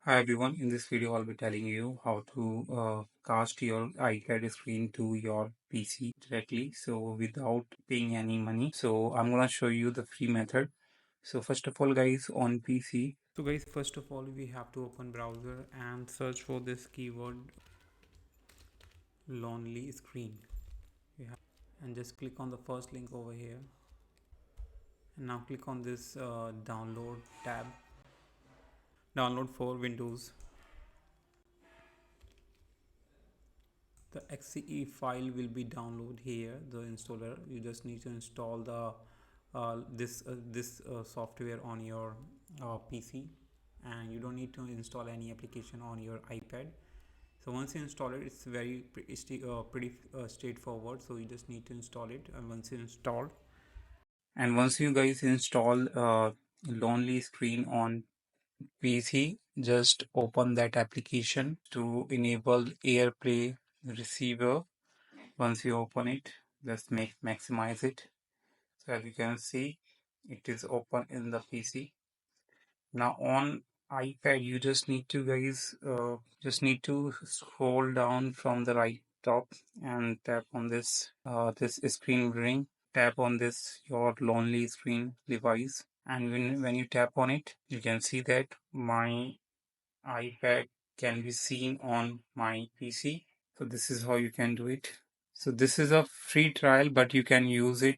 Hi everyone, in this video I'll be telling you how to cast your iPad screen to your PC directly, so without paying any money. So I'm gonna show you the free method. So first of all guys, on PC, first of all we have to open browser and search for this keyword lonely screen. And just click on the first link over here, and now click on this download tab, download for Windows. The XCE file will be download here, the installer. You just need to install the this software on your PC, and you don't need to install any application on your iPad. So once you install it, it's very pretty straightforward. So you just need to install it, and once you install, and once you guys install lonely screen on PC, just open that application to enable AirPlay receiver. Once you open it, just maximize it. So as you can see, it is open in the PC. Now on iPad, you just need to scroll down from the right top and tap on this screen ring. Tap on this your lonely screen device, and when you tap on it, you can see that my iPad can be seen on my PC. So this is how you can do it. So this is a free trial, but you can use it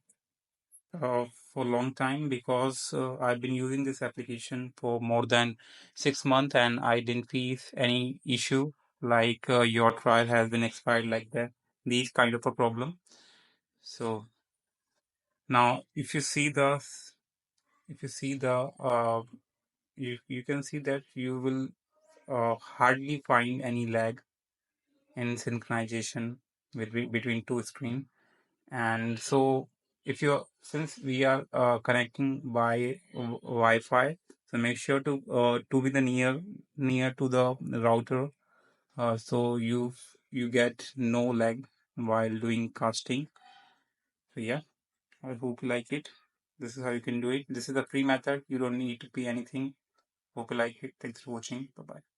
for a long time, because I've been using this application for more than 6 months and I didn't face any issue like your trial has been expired, like that. These kind of a problem. So now if you see the you can see that you will hardly find any lag in synchronization between two screen. And so if you're since we are connecting by Wi-Fi, so make sure to be the near to the router, so you get no lag while doing casting. So yeah, I hope you like it. This is how you can do it. This is a free method, you don't need to pay anything. Hope you like it. Thanks for watching. Bye bye.